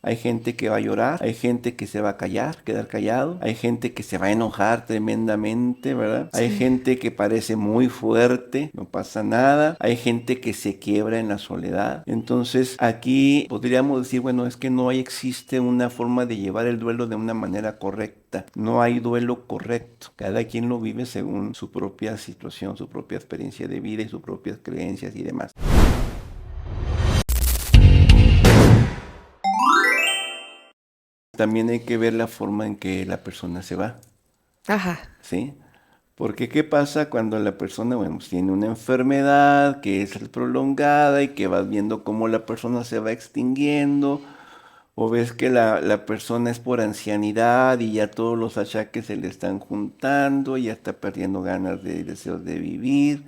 hay gente que va a llorar, hay gente que se va a callar, quedar callado, hay gente que se va a enojar tremendamente, ¿verdad? Hay Sí. gente que parece muy fuerte, no pasa nada, hay gente que se quiebra en la soledad. Entonces aquí podríamos decir, bueno, es que no existe una forma de llevar el duelo de una manera correcta, no hay duelo correcto, cada quien lo vive según su propia situación, su propia experiencia de vida y sus propias creencias y demás. También hay que ver la forma en que la persona se va, Ajá. ¿sí? Porque ¿qué pasa cuando la persona, bueno, pues, tiene una enfermedad que es prolongada y que vas viendo cómo la persona se va extinguiendo, o ves que la persona es por ancianidad y ya todos los achaques se le están juntando, ya está perdiendo ganas de deseos de vivir,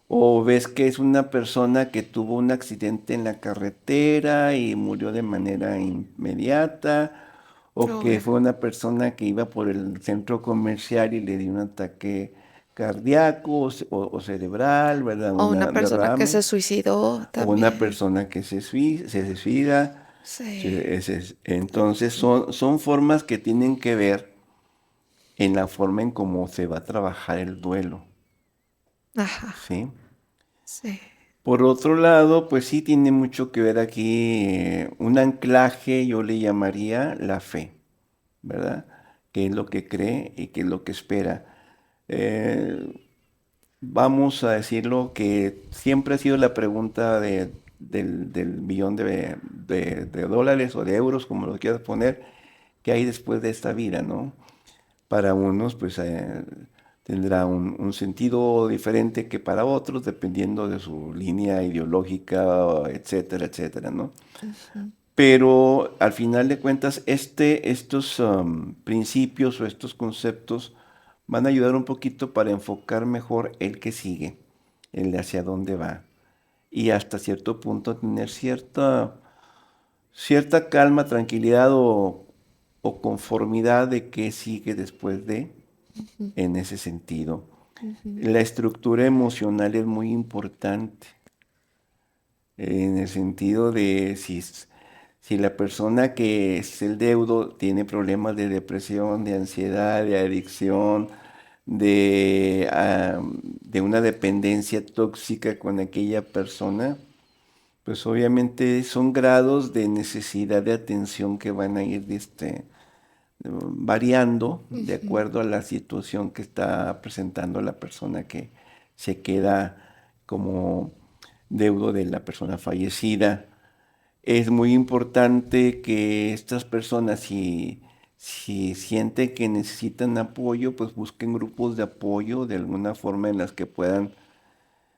o ves que es una persona que tuvo un accidente en la carretera y murió de manera inmediata, o que Uy. fue una persona que iba por el centro comercial y le dio un ataque cardíaco o cerebral, ¿verdad? O una Una persona que derrame, se suicidó o una también. persona que se suicida. Sí. Entonces son formas que tienen que ver en la forma en cómo se va a trabajar el duelo, Ajá. ¿sí? Sí. Por otro lado, pues sí tiene mucho que ver aquí un anclaje, yo le llamaría la fe, ¿verdad? ¿Qué es lo que cree y qué es lo que espera? Eh, Vamos a decirlo que siempre ha sido la pregunta del millón de dólares o de euros, como lo quieras poner, ¿qué hay después de esta vida, no? Para unos, pues tendrá un sentido diferente que para otros, dependiendo de su línea ideológica, etcétera, etcétera, ¿no? Ujú. Pero al final de cuentas, estos principios o estos conceptos van a ayudar un poquito para enfocar mejor el que sigue, el de hacia dónde va. Y hasta cierto punto tener cierta calma, tranquilidad o conformidad de qué sigue después de, Ujú. en ese sentido. Ujú. La estructura emocional es muy importante, en el sentido de si la persona que es el deudo tiene problemas de depresión, de ansiedad, de adicción, de una dependencia tóxica con aquella persona, pues obviamente son grados de necesidad de atención que van a ir variando de Ujú. acuerdo a la situación que está presentando la persona que se queda como deudo de la persona fallecida. Es muy importante que estas personas, si sienten que necesitan apoyo, pues busquen grupos de apoyo de alguna forma en las que puedan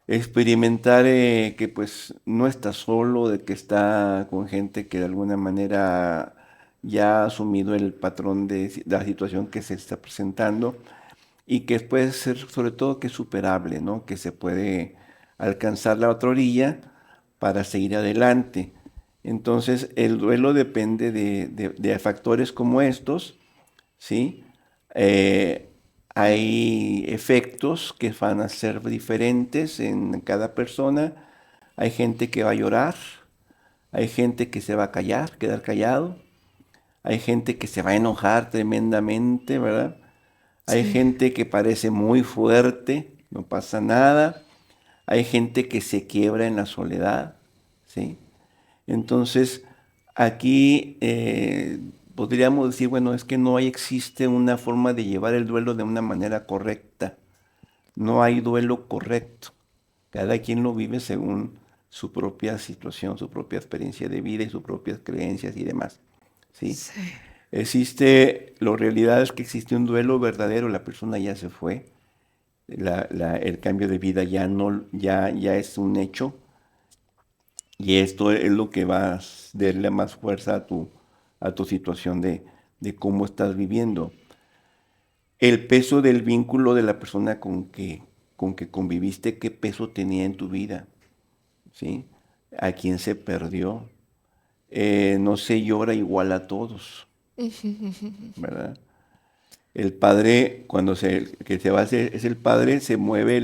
experimentar que pues no está solo, de que está con gente que de alguna manera ya ha asumido el patrón de la situación que se está presentando y que puede ser sobre todo que es superable, ¿no? Que se puede alcanzar la otra orilla para seguir adelante. Entonces el duelo depende de factores como estos, ¿sí? Eh, Hay efectos que van a ser diferentes en cada persona. Hay gente que va a llorar, hay gente que se va a callar, quedar callado, hay gente que se va a enojar tremendamente, ¿verdad? Hay Sí. gente que parece muy fuerte, no pasa nada. Hay gente que se quiebra en la soledad, ¿sí? Entonces, aquí podríamos decir, bueno, es que no existe una forma de llevar el duelo de una manera correcta. No hay duelo correcto. Cada quien lo vive según su propia situación, su propia experiencia de vida y sus propias creencias y demás, ¿sí? Sí. La realidad es que existe un duelo verdadero, la persona ya se fue, el cambio de vida ya no, ya es un hecho, y esto es lo que va a darle más fuerza a tu situación de cómo estás viviendo. El peso del vínculo de la persona con que conviviste, qué peso tenía en tu vida, ¿sí? A quién se perdió. No se llora igual a todos, ¿verdad? El padre, que se va a hacer, es el padre, se mueve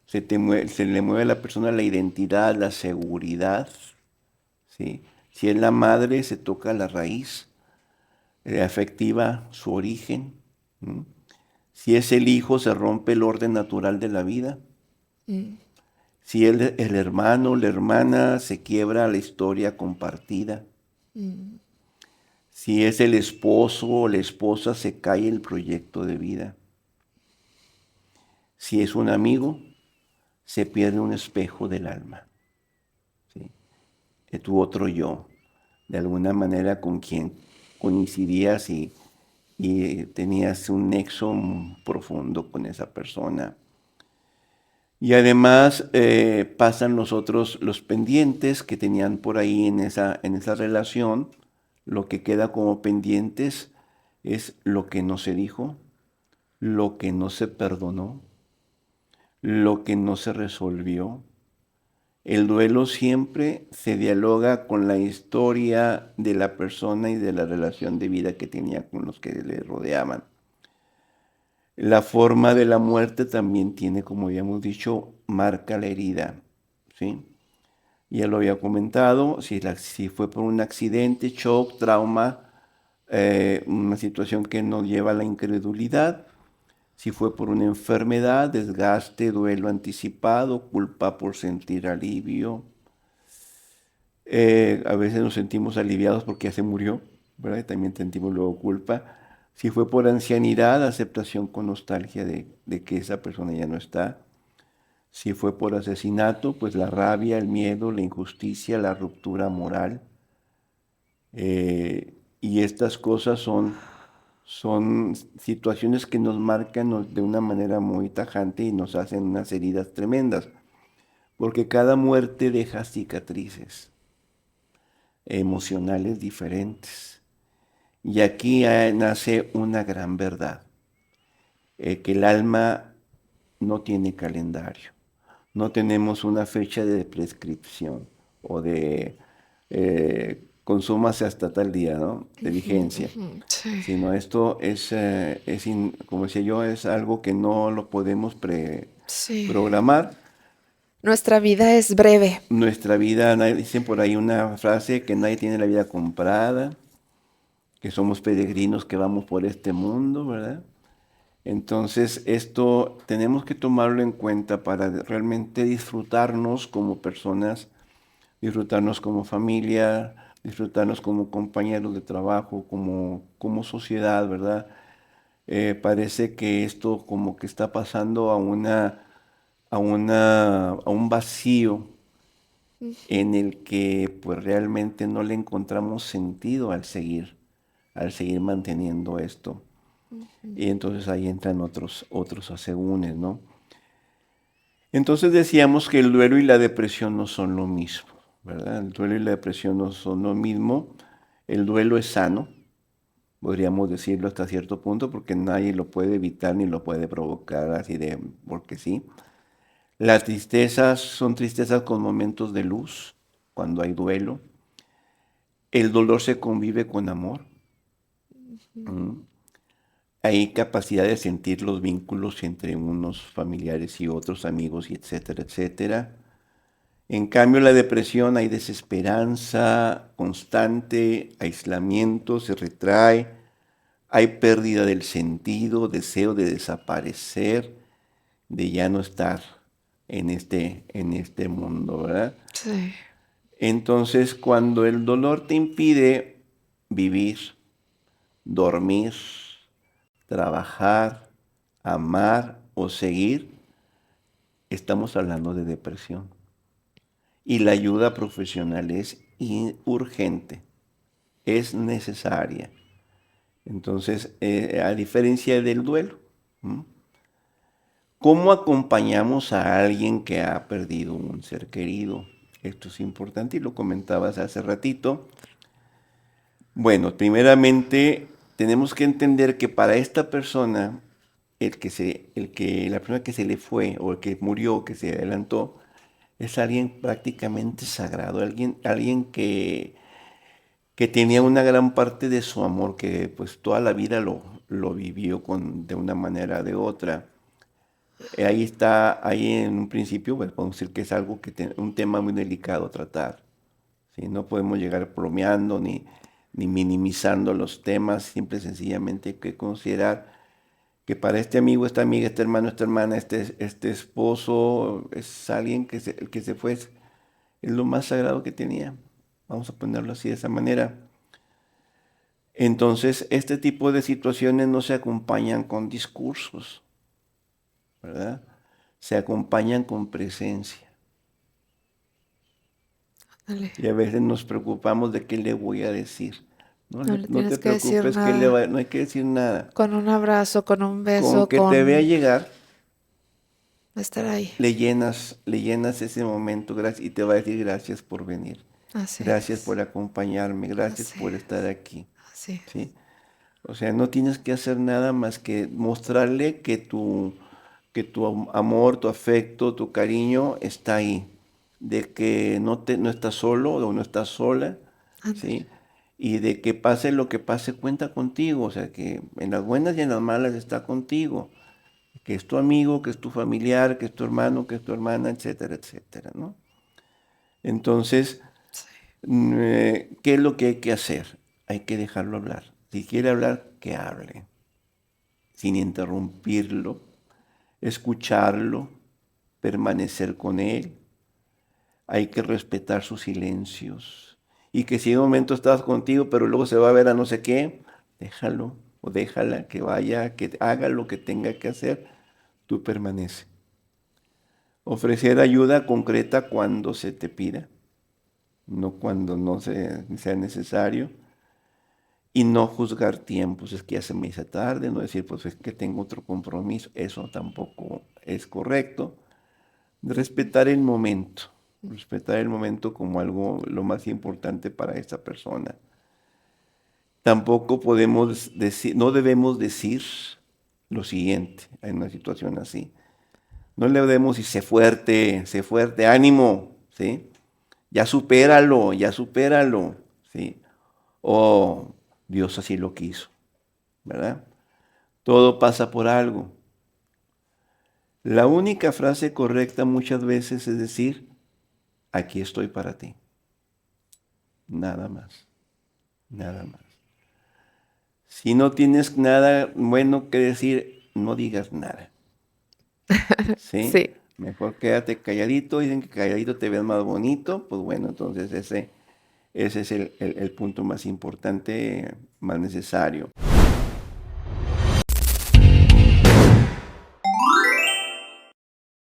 se le mueve a la persona la identidad, la seguridad, ¿sí? Si es la madre, se toca la raíz afectiva, su origen. ¿M? Si es el hijo, se rompe el orden natural de la vida. mm, Si es el hermano, la hermana, se quiebra la historia compartida. mm, Si es el esposo o la esposa, se cae el proyecto de vida. Si es un amigo, se pierde un espejo del alma. ¿Sí? De tu otro yo, de alguna manera con quien coincidías y tenías un nexo profundo con esa persona. Y además pasan los pendientes que tenían por ahí en esa relación. Lo que queda como pendientes es lo que no se dijo, lo que no se perdonó, lo que no se resolvió. El duelo siempre se dialoga con la historia de la persona y de la relación de vida que tenía con los que le rodeaban. La forma de la muerte también tiene, como habíamos dicho, marca la herida, ¿sí? Ya lo había comentado, si fue por un accidente, shock, trauma, una situación que nos lleva a la incredulidad, si fue por una enfermedad, desgaste, duelo anticipado, culpa por sentir alivio. A veces nos sentimos aliviados porque ya se murió, ¿verdad? Y también sentimos luego culpa. Si fue por ancianidad, aceptación con nostalgia de que esa persona ya no está. Si fue por asesinato, pues la rabia, el miedo, la injusticia, la ruptura moral. Y estas cosas son situaciones que nos marcan de una manera muy tajante y nos hacen unas heridas tremendas, porque cada muerte deja cicatrices emocionales diferentes. Y aquí nace una gran verdad, que el alma no tiene calendario, no tenemos una fecha de prescripción o de consúmase hasta tal día, ¿no? De ujú, vigencia, ujú, sí, sino esto como decía yo, es algo que no lo podemos sí. programar. Nuestra vida es breve. Nuestra vida, dicen por ahí una frase, que nadie tiene la vida comprada, que somos peregrinos que vamos por este mundo, ¿verdad? Entonces, esto tenemos que tomarlo en cuenta para realmente disfrutarnos como personas, disfrutarnos como familia, disfrutarnos como compañeros de trabajo, como sociedad, ¿verdad? Parece que esto como que está pasando a un vacío en el que pues realmente no le encontramos sentido al seguir manteniendo esto. Y entonces ahí entran otros asegúnes, ¿no? Entonces decíamos que el duelo y la depresión no son lo mismo, ¿verdad? El duelo y la depresión no son lo mismo. El duelo es sano, podríamos decirlo hasta cierto punto, porque nadie lo puede evitar ni lo puede provocar así de porque sí. Las tristezas son tristezas con momentos de luz, cuando hay duelo. El dolor se convive con amor. ¿M? Hay capacidad de sentir los vínculos entre unos familiares y otros amigos, y etcétera, etcétera. En cambio, la depresión hay desesperanza constante, aislamiento, se retrae, hay pérdida del sentido, deseo de desaparecer, de ya no estar en este mundo, ¿verdad? Sí. Entonces, cuando el dolor te impide vivir, dormir, trabajar, amar o seguir, estamos hablando de depresión. Y la ayuda profesional es urgente, es necesaria. Entonces, a diferencia del duelo, ¿m? ¿Cómo acompañamos a alguien que ha perdido un ser querido? Esto es importante y lo comentabas hace ratito. Bueno, primeramente tenemos que entender que para esta persona, la persona que se le fue o el que murió, que se adelantó, es alguien prácticamente sagrado, alguien que tenía una gran parte de su amor, que pues toda la vida lo vivió de una manera o de otra. Ahí está, ahí en un principio, pues podemos decir que es algo un tema muy delicado a tratar, ¿sí? No podemos llegar bromeando ni minimizando los temas, simple y sencillamente hay que considerar que para este amigo, esta amiga, este hermano, esta hermana, este esposo, es alguien el que se fue, es lo más sagrado que tenía. Vamos a ponerlo así de esa manera. Entonces, este tipo de situaciones no se acompañan con discursos, ¿verdad? Se acompañan con presencia. Dale. Y a veces nos preocupamos de qué le voy a decir. No le No te tienes que decir preocupes, nada. no hay que decir nada. Con un abrazo, con un Con beso, que te vea con llegar, estar ahí. le llenas ese momento y te va a decir gracias por venir. Así Gracias es. por acompañarme, gracias Así por estar es. aquí. Así es. ¿Sí? O sea, no tienes que hacer nada más que mostrarle que tu amor, tu afecto, tu cariño está ahí. De que no estás solo o no estás sola, Ándale. ¿sí? Y de que pase lo que pase, cuenta contigo. O sea, que en las buenas y en las malas está contigo. Que es tu amigo, que es tu familiar, que es tu hermano, que es tu hermana, etcétera, etcétera, ¿no? Entonces, Sí. ¿qué es lo que hay que hacer? Hay que dejarlo hablar. Si quiere hablar, que hable, sin interrumpirlo, escucharlo, permanecer con él. Hay que respetar sus silencios. Y que si en un momento estás contigo, pero luego se va a ver a no sé qué, déjalo o déjala que vaya, que haga lo que tenga que hacer, tú permanece. Ofrecer ayuda concreta cuando se te pida, no cuando no sea necesario. Y no juzgar tiempos, es que ya se me hizo tarde, no decir, pues es que tengo otro compromiso, eso tampoco es correcto. Respetar el momento como algo lo más importante para esta persona. Tampoco podemos decir, no debemos decir lo siguiente en una situación así. No le debemos decir, sé fuerte, ánimo, ¿sí? Ya supéralo, ¿sí? O Dios así lo quiso, ¿verdad? Todo pasa por algo. La única frase correcta muchas veces es decir, aquí estoy para ti. Nada más, nada más. Si no tienes nada bueno que decir, no digas nada. ¿Sí? Sí. Mejor quédate calladito. Dicen que calladito te ves más bonito. Pues bueno, entonces ese es el punto más importante, más necesario.